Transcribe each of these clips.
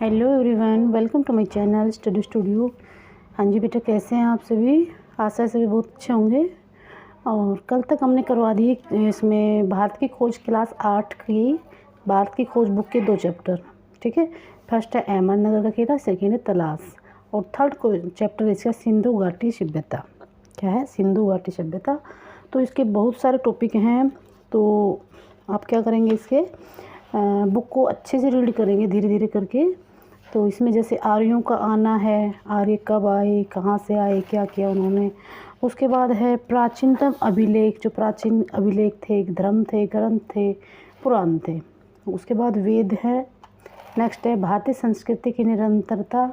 Hello everyone, welcome to my channel study studio. हाँ जी बेटा, कैसे हैं आप सभी? आशा से भी बहुत अच्छे होंगे। और कल तक हमने करवा दी इसमें भारत की खोज क्लास 8 की भारत की खोज बुक के 2 चैप्टर। ठीक है, फर्स्ट है अहमदनगर का किला, सेकेंड है तलाश, और थर्ड को चैप्टर इसका सिंधु घाटी सभ्यता। क्या है? सिंधु घाटी सभ्यता। तो इसके बहुत सारे टॉपिक हैं, तो आप क्या करेंगे, इसके बुक को अच्छे से रीड करेंगे धीरे धीरे करके। तो इसमें जैसे आर्यों का आना है, आर्य कब आए, कहाँ से आए, क्या किया उन्होंने। उसके बाद है प्राचीनतम अभिलेख, जो प्राचीन अभिलेख थे, धर्म थे, ग्रंथ थे, पुराण थे। उसके बाद वेद है। नेक्स्ट है भारतीय संस्कृति की निरंतरता।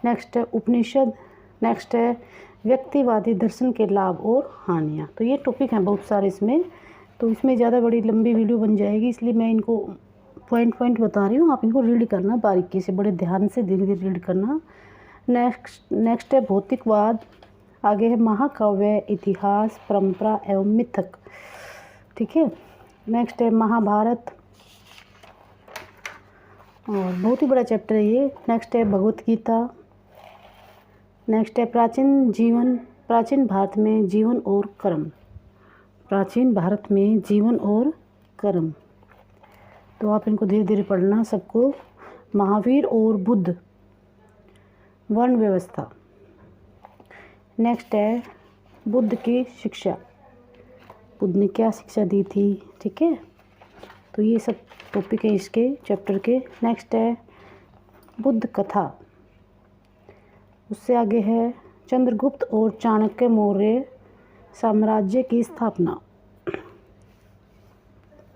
नेक्स्ट है उपनिषद। नेक्स्ट है व्यक्तिवादी दर्शन के लाभ और हानियाँ। तो ये टॉपिक हैं बहुत सारे इसमें। तो इसमें ज़्यादा बड़ी लंबी वीडियो बन जाएगी, इसलिए मैं इनको पॉइंट बता रही हूँ। आप इनको रीड करना बारीकी से, बड़े ध्यान से धीरे धीरे रीड करना। नेक्स्ट है भौतिकवाद। आगे है महाकाव्य, इतिहास, परंपरा एवं मिथक। ठीक है। नेक्स्ट है महाभारत, और बहुत ही बड़ा चैप्टर है ये। नेक्स्ट है भगवत गीता। नेक्स्ट है प्राचीन भारत में जीवन और कर्म। प्राचीन भारत में जीवन और कर्म। तो आप इनको धीरे धीरे पढ़ना सबको। महावीर और बुद्ध, वर्ण व्यवस्था। नेक्स्ट है बुद्ध की शिक्षा, बुद्ध ने क्या शिक्षा दी थी। ठीक है, तो ये सब टॉपिक है इसके चैप्टर के। नेक्स्ट है बुद्ध कथा। उससे आगे है चंद्रगुप्त और चाणक्य मौर्य साम्राज्य की स्थापना।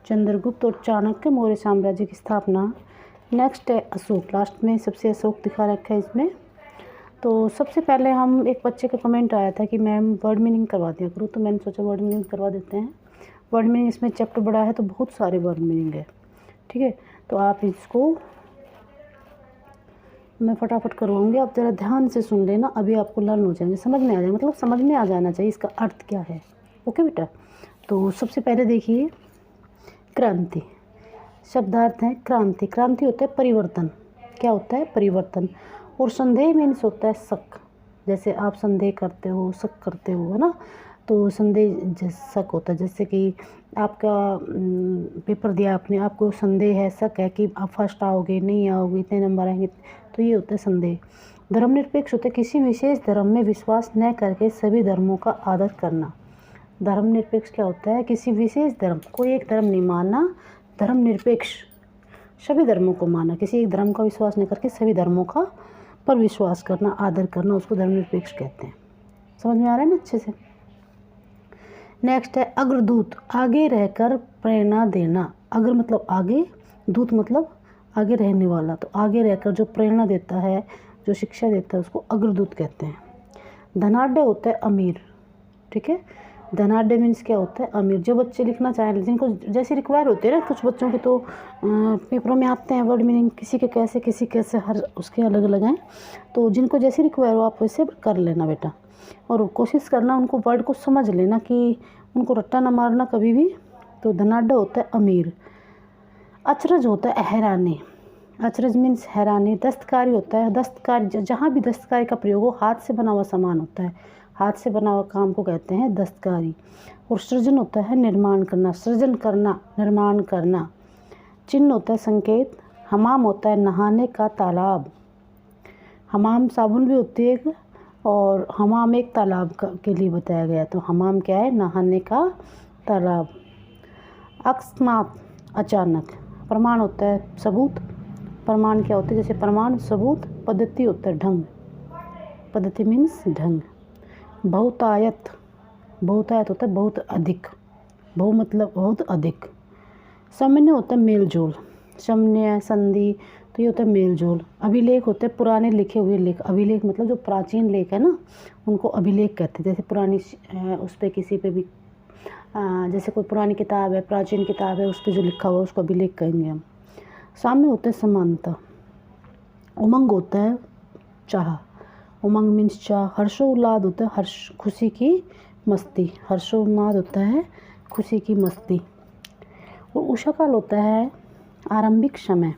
चंद्रगुप्त और चाणक्य मौर्य साम्राज्य की स्थापना। नेक्स्ट है अशोक, लास्ट में सबसे अशोक दिखा रखा है इसमें। तो सबसे पहले हम, एक बच्चे का कमेंट आया था कि मैम वर्ड मीनिंग करवा दिया करो, तो मैंने सोचा वर्ड मीनिंग करवा देते हैं। वर्ड मीनिंग इसमें चैप्टर बड़ा है तो बहुत सारे वर्ड मीनिंग है। ठीक है, तो आप इसको मैं फटाफट करवाऊँगी, आप ज़रा ध्यान से सुन लेना। अभी आपको लर्न हो जाएंगे, समझ में आ जाएगा, मतलब समझ में आ जाना चाहिए इसका अर्थ क्या है। ओके बेटा, तो सबसे पहले देखिए क्रांति। शब्दार्थ है क्रांति। क्रांति होता है परिवर्तन। क्या होता है? परिवर्तन। और संदेह मीन्स होता है शक। जैसे आप संदेह करते हो, शक करते हो, है ना। तो संदेह शक होता है। जैसे कि आपका पेपर दिया आपने, आपको संदेह है, शक है कि आप फर्स्ट आओगे, नहीं आओगे, इतने नंबर आएंगे, तो ये होता है संदेह। धर्मनिरपेक्ष होता है किसी विशेष धर्म में विश्वास न करके सभी धर्मों का आदर करना। धर्मनिरपेक्ष क्या होता है? किसी विशेष धर्म, कोई एक धर्म नहीं मानना, धर्मनिरपेक्ष सभी धर्मों को मानना, किसी एक धर्म का विश्वास नहीं करके सभी धर्मों का पर विश्वास करना, आदर करना, उसको धर्मनिरपेक्ष कहते हैं। समझ में आ रहा है ना अच्छे से? नेक्स्ट है अग्रदूत, आगे रहकर प्रेरणा देना। अग्र मतलब आगे, दूत मतलब आगे रहने वाला। तो आगे रहकर जो प्रेरणा देता है, जो शिक्षा देता है, उसको अग्रदूत कहते हैं। धनाढ्य होता है अमीर। ठीक है, धनाढ्य मीन्स क्या होता है? अमीर। जो बच्चे लिखना चाहें, जिनको जैसे रिक्वायर होते हैं ना, कुछ बच्चों के तो पेपरों में आते हैं वर्ड मीनिंग, किसी के कैसे, किसी कैसे, हर उसके अलग अलग हैं। तो जिनको जैसे रिक्वायर हो आप वैसे कर लेना बेटा, और कोशिश करना उनको वर्ड को समझ लेना, कि उनको रट्टा ना मारना कभी भी। तो धनाढ्य होता है अमीर। अचरज होता है हैरानी। अचरज मीन्स हैरानी। दस्तकारी होता है, दस्तकारी जहाँ भी दस्तकारी का प्रयोग हो, हाथ से बना हुआ सामान होता है, हाथ से बना हुआ काम को कहते हैं दस्तकारी। और सृजन होता है निर्माण करना, सृजन करना, निर्माण करना। चिन्ह होता है संकेत। हमाम होता है नहाने का तालाब। हमाम साबुन भी होती है एक, और हमाम एक तालाब के लिए बताया गया। तो हमाम क्या है? नहाने का तालाब। अकस्मात, अचानक। प्रमाण होता है सबूत। प्रमाण क्या होता है? जैसे प्रमाण, सबूत। पद्धति होता है ढंग। पद्धति मीन्स ढंग। बहुतायत, बहुतायत होता है बहुत अधिक। बहु मतलब बहुत अधिक। सामान्य होता है मेल जोल। सामान्य, संधि, तो ये होता है मेल जोल। अभिलेख होते हैं पुराने लिखे हुए लेख। अभिलेख मतलब जो प्राचीन लेख है ना, उनको अभिलेख कहते हैं। जैसे पुरानी उस पर किसी पे भी जैसे कोई पुरानी किताब है, प्राचीन किताब है, उस पर जो लिखा हुआ है उसको अभिलेख कहेंगे हम। साम्य होता है समानता। उमंग होता है चाह। उमंग मीन्स चाह। हर्षोल्लाद होता है हर्ष, खुशी की मस्ती। हर्षोन्माद होता है खुशी की मस्ती। और उषाकाल होता है आरंभिक समय।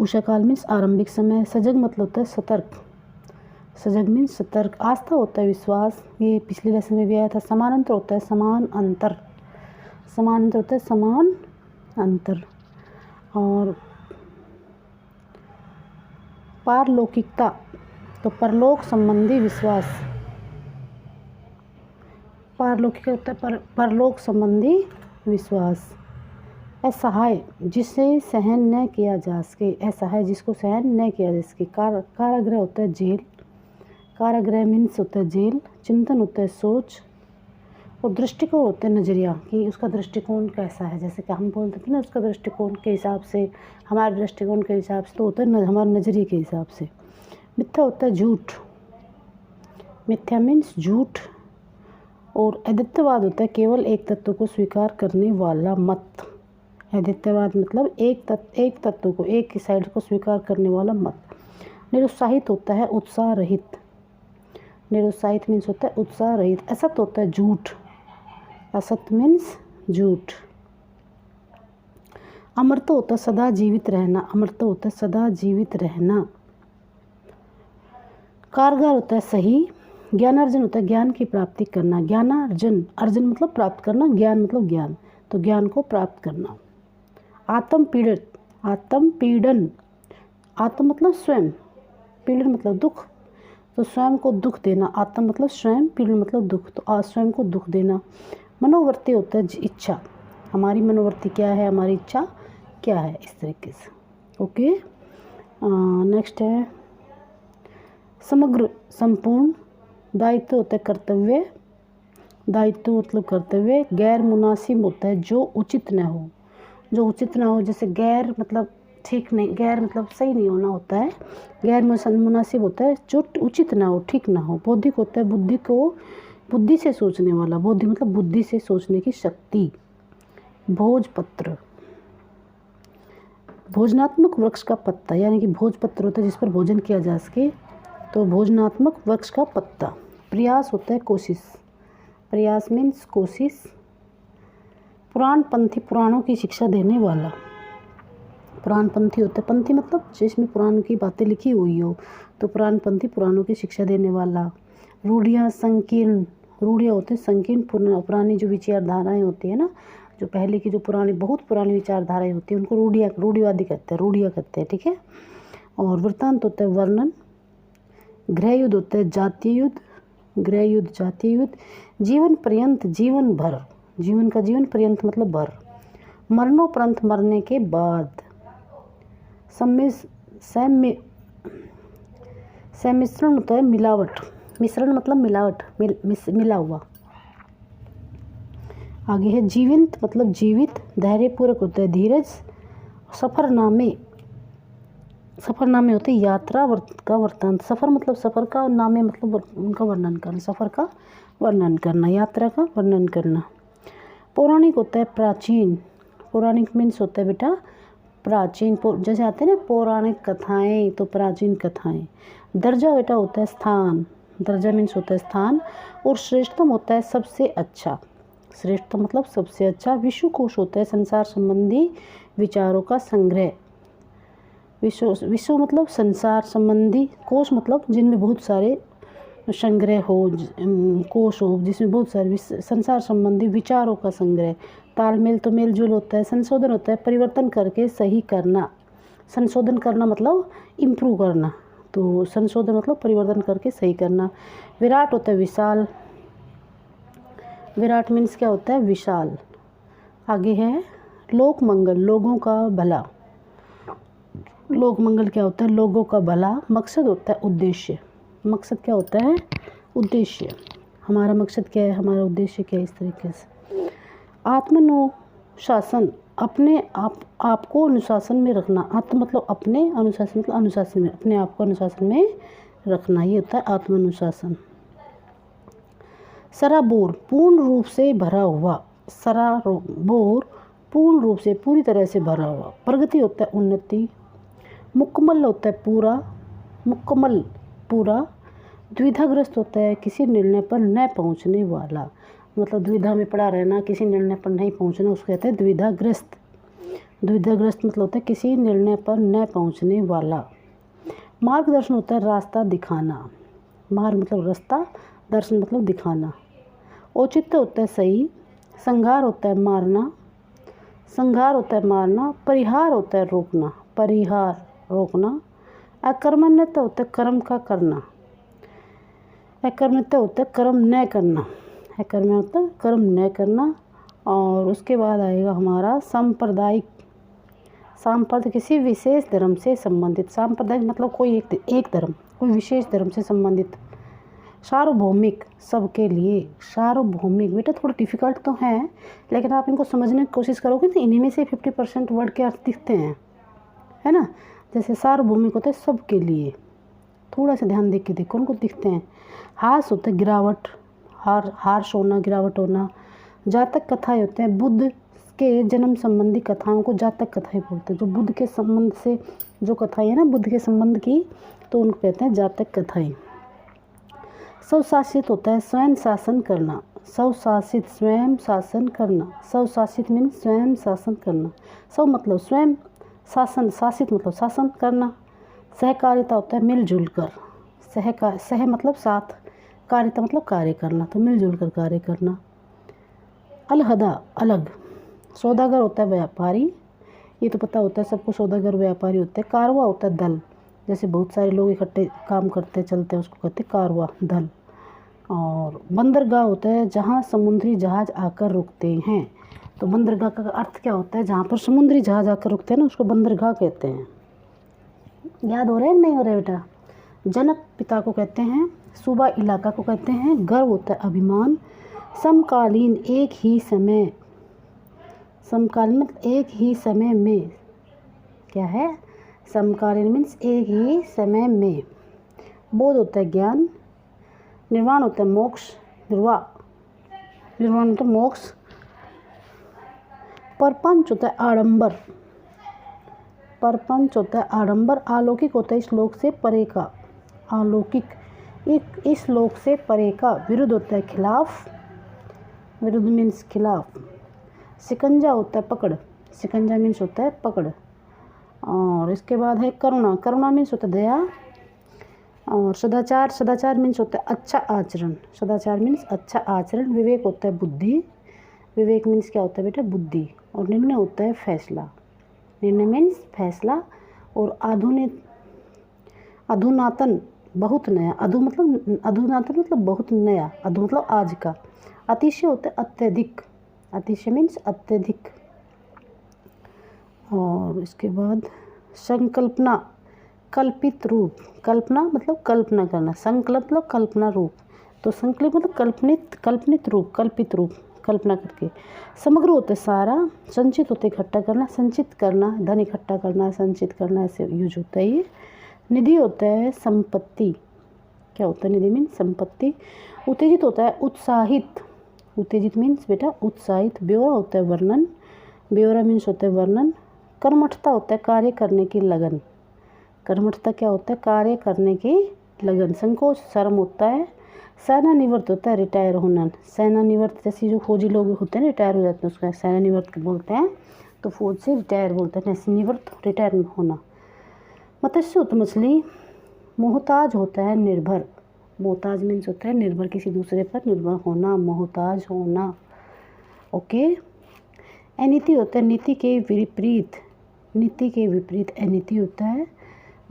उषा काल मीन्स आरंभिक समय। सजग मतलब होता है सतर्क, सजग मीन्स सतर्क। आस्था होता है विश्वास, ये पिछले लेसन में भी आया था। समानांतर होता है समान अंतर, समानांतर होता है समान अंतर। और पारलौकिकता तो परलोक संबंधी विश्वास, पारलौकिक होता है परलोक संबंधी विश्वास। असहाय जिसे सहन न किया जा सके, असहाय जिसको सहन न किया जा सके। कारागृह होता है जेल, कारागृह मीन्स होता है जेल। चिंतन होता है सोच, और दृष्टिकोण होता है नज़रिया, कि उसका दृष्टिकोण कैसा है। जैसे कि हम बोलते थे ना, उसका दृष्टिकोण के हिसाब से, हमारे दृष्टिकोण के हिसाब से तो होता है हमारे नज़रिए के हिसाब से। मिथ्या होता है झूठ, मिथ्या मीन्स झूठ। और अद्वैतवाद होता है केवल एक तत्व को स्वीकार करने वाला मत। अद्वैतवाद मतलब एक तत्व को, एक ही साइड को स्वीकार करने वाला मत। निरुत्साहित होता है उत्साह रहित, निरुत्साहित मीन्स होता है उत्साह रहित। असत होता है झूठ, असत मीन्स झूठ। अमृत होता है सदा जीवित रहना, अमृत होता है सदा जीवित रहना। कारगर होता है सही। ज्ञानार्जन होता है ज्ञान की प्राप्ति करना, ज्ञानार्जन, अर्जन मतलब प्राप्त करना, ज्ञान मतलब ज्ञान, तो ज्ञान को प्राप्त करना। आत्म पीड़ित, आत्म पीड़न, आत्म मतलब स्वयं, पीड़न मतलब दुख, तो स्वयं को दुख देना। आत्म मतलब स्वयं, पीड़न मतलब दुख, तो स्वयं को दुख देना। मनोवृत्ति होता है इच्छा, हमारी मनोवृत्ति क्या है, हमारी इच्छा क्या है, इस तरीके से। ओके, नेक्स्ट है समग्र संपूर्ण। दायित्व होता है कर्तव्य, दायित्व मतलब कर्तव्य। गैर मुनासिब होता है जो उचित न हो, जो उचित ना हो। जैसे गैर मतलब ठीक नहीं, गैर मतलब सही नहीं होना होता है। गैर मुनासिब होता है जो उचित ना हो, ठीक ना हो। बौद्धिक होता है बुद्धि को, बुद्धि से सोचने वाला, बुद्धि मतलब बुद्धि से सोचने की शक्ति। भोजपत्र, भोजनात्मक वृक्ष का पत्ता, यानी कि भोजपत्र होता है जिस पर भोजन किया जा सके, तो भोजनात्मक वृक्ष का पत्ता। प्रयास होता है कोशिश, प्रयास मीन्स कोशिश। पुराणपंथी, पुराणों की शिक्षा देने वाला, पुराणपंथी होता है, पंथी मतलब जिसमें पुराण की बातें लिखी हुई हो, तो पुराणपंथी पुराणों की शिक्षा देने वाला। रूढ़ियाँ संकीर्ण, रूढ़ियाँ होते हैं संकीर्ण, पुरानी जो विचारधाराएं होती है ना, जो पहले की जो पुरानी बहुत पुरानी विचारधाराएं होती हैं उनको रूढ़िवादी कहते हैं, रूढ़ियाँ कहते हैं, ठीक है। और वृत्तांत होता है वर्णन। गृहयुद्ध होता है जातीय युद्ध, गृहयुद्ध जातीय युद्ध। जीवन पर्यंत, जीवन भर, जीवन का जीवन, पर्यंत मतलब भर। मरणोपरांत मरने के बाद। सम्मिश्रण होता है मिलावट, मिश्रण मतलब मिलावट, मिला हुआ। आगे है जीवंत मतलब जीवित। धैर्यपूर्वक होता है धीरज। सफ़रनामे, सफ़रनामे होते हैं यात्रा का वृत्तांत। सफ़र मतलब सफ़र का, और नामे मतलब उनका वर्णन करना, सफ़र का वर्णन करना, यात्रा का वर्णन करना। पौराणिक होता है प्राचीन, पौराणिक मीन्स होता है बेटा प्राचीन, जैसे आते हैं ना पौराणिक कथाएं, तो प्राचीन कथाएं। दर्जा बेटा होता है स्थान, दर्जा मीन्स होता है स्थान। और श्रेष्ठतम होता है सबसे अच्छा, श्रेष्ठतम मतलब सबसे अच्छा। विश्वकोश होता है संसार संबंधी विचारों का संग्रह। विश्व मतलब संसार संबंधी, कोश मतलब जिनमें बहुत सारे संग्रह हो, कोश हो जिसमें बहुत सारे संसार संबंधी विचारों का संग्रह। तालमेल तो मेल जोल होता है। संशोधन होता है परिवर्तन करके सही करना, संशोधन करना मतलब इम्प्रूव करना, तो संशोधन मतलब परिवर्तन करके सही करना। विराट होता है विशाल, विराट मीन्स क्या होता है विशाल। आगे है लोक मंगल, लोगों का भला। लोक मंगल क्या होता है लोगों का भला। मकसद होता है उद्देश्य, मकसद क्या होता है उद्देश्य, हमारा मकसद क्या है, हमारा उद्देश्य क्या है, इस तरीके से। आत्मानुशासन, अपने आप को अनुशासन में रखना। आत्म मतलब अपने, अनुशासन मतलब अनुशासन में, अपने आप को अनुशासन में रखना, ये होता है आत्मानुशासन। सराबोर, पूर्ण रूप से भरा हुआ, सराबोर पूर्ण रूप से, पूरी तरह से भरा हुआ। प्रगति होता है उन्नति। मुकम्मल होता है पूरा, मुकम्मल पूरा। द्विधाग्रस्त होता है किसी निर्णय पर न पहुंचने वाला, मतलब द्विधा में पड़ा रहना, किसी निर्णय पर नहीं पहुंचना, उसको कहते हैं द्विधाग्रस्त। दुविधाग्रस्त मतलब होता है किसी निर्णय पर न पहुंचने वाला। मार्गदर्शन होता है रास्ता दिखाना। मार्ग मतलब रास्ता, दर्शन मतलब दिखाना। औचित्य होता है सही। संहार होता है मारना। संहार होता है मारना। परिहार होता है रोकना। परिहार रोकना। अकर्मण्यता होता है कर्म का करना। अकर्मण्यता होता है कर्म न करना। अकर्मण्य होता है कर्म न करना। और उसके बाद आएगा हमारा सांप्रदायिक। सांप्रदायिक किसी विशेष धर्म से संबंधित। सांप्रदायिक मतलब कोई एक धर्म, कोई विशेष धर्म से संबंधित। सार्वभौमिक सबके लिए। सार्वभौमिक बेटा थोड़ा डिफिकल्ट तो है, लेकिन आप इनको समझने की कोशिश करोगे तो इन्हीं में से 50% वर्ड के अर्थ दिखते हैं, है ना। जैसे सार्वभौमिक होता है सबके लिए, थोड़ा सा ध्यान देख के देखो उनको दिखते हैं। हास होता है गिरावट, हार्श होना, गिरावट होना। जातक कथाएं होते हैं बुद्ध के जन्म संबंधी कथाओं को जातक कथाएं बोलते हैं। जो बुद्ध के संबंध से जो कथाएं है ना, बुद्ध के संबंध की, तो उनको कहते हैं जातक कथाएं। स्वशासित होता है स्वयं शासन करना। स्वशासित स्वयं शासन करना। स्वशासित मीन्स स्वयं शासन करना। स्व मतलब स्वयं, शासन शासित मतलब शासन करना। सहकारिता होता है मिलजुल कर। सह मतलब साथ, कारिता मतलब कार्य करना, तो मिलजुल कर कार्य करना। अलहदा अलग। सौदागर होता है व्यापारी, ये तो पता होता है सबको, सौदागर व्यापारी होते हैं। कारवा होता है दल, जैसे बहुत सारे लोग इकट्ठे काम करते चलते हैं उसको कहते हैं कारवा दल। और बंदरगाह होता है जहाँ समुद्री जहाज आकर रुकते हैं। तो बंदरगाह का अर्थ क्या होता है, जहाँ पर समुद्री जहाज आकर रुकते हैं ना, उसको बंदरगाह कहते हैं। याद हो रहा है कि नहीं हो रहा है बेटा। जनक पिता को कहते हैं। सूबा इलाका को कहते हैं। गर्व होता है अभिमान। समकालीन एक ही समय, समकालीन मतलब एक ही समय में, क्या है, समकालीन मीन्स एक ही समय में। बोध होता है ज्ञान। निर्वाण होता है मोक्ष। निर्वाण होता है मोक्ष। परपंच होता है आडंबर। परपंच होता है आडंबर। अलौकिक होता है इस लोक से परे का। अलौकिक इस लोक से परे का। विरुद्ध होता है खिलाफ। विरुद्ध मीन्स खिलाफ। शिकंजा होता है पकड़। शिकंजा मीन्स होता है पकड़। और इसके बाद है करुणा। करुणा मीन्स होता है दया। और सदाचार, सदाचार मीन्स होता है अच्छा आचरण। सदाचार मीन्स अच्छा आचरण। विवेक होता है बुद्धि। विवेक मीन्स क्या होता है बेटा, बुद्धि। और निर्णय होता है फैसला। निर्णय मीन्स फैसला। और अधुनातन बहुत नया। अधुनातन मतलब बहुत नया। अधु मतलब आज का। अतिशय होता है अत्यधिक। अतिशय मीन्स अत्यधिक। और इसके बाद संकल्पना, कल्पित रूप। कल्पना मतलब कल्पना करना। संकल्प मतलब कल्पना रूप। तो संकल्प मतलब कल्पनित रूप, कल्पित रूप, कल्पना करके। समग्र होता है सारा। संचित होते इकट्ठा करना। संचित करना धन इकट्ठा करना, संचित करना, ऐसे यूज होता है ये। निधि होता है संपत्ति। क्या होता है निधि मीन्स संपत्ति। उत्तेजित होता है उत्साहित। उत्तेजित मीन्स बेटा उत्साहित। ब्यौरा होता है वर्णन। ब्यौरा मीन्स होता है वर्णन। कर्मठता होता है कार्य करने की लगन। कर्मठता क्या होता है, कार्य करने की लगन। संकोच शर्म होता है। सेवानिवृत्त होता है रिटायर होना। सेवानिवृत्त जैसे जो फौजी लोग होते हैं रिटायर हो जाते हैं उसका सेवानिवृत्त बोलते हैं। तो फौज से रिटायर बोलते हैं, ऐसे निवृत्त रिटायर होना। मत्स्य होता है मछली। मोहताज होता है निर्भर। मोहताज मीन्स होता है निर्भर, किसी दूसरे पर निर्भर होना, मोहताज होना। ओके। अनीति होता है नीति के विपरीत। नीति के विपरीत अनीति होता है।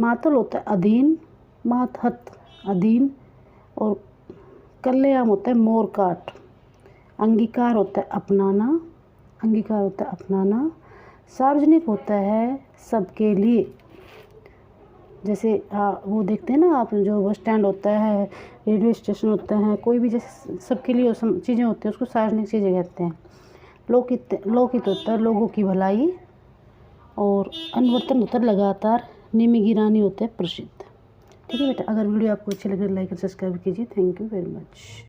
मातल होता है अधीन। मातहत अधीन। और कल्याण होता है मोर काट। अंगीकार होता है अपनाना। अंगीकार होता है अपनाना। सार्वजनिक होता है सबके लिए। जैसे वो देखते हैं ना आप, जो बस स्टैंड होता है, रेलवे स्टेशन होता है, कोई भी जैसे सबके लिए चीज़ें होती हैं उसको सार्वजनिक चीज़ें कहते हैं। लौकिक होता है लोगों की भलाई। और अनुवर्तन होता है लगातार। निमिगिरानी होता है प्रसिद्ध। ठीक है बेटा, अगर वीडियो आपको अच्छी लगे लाइक और सब्सक्राइब कीजिए। Thank you very much.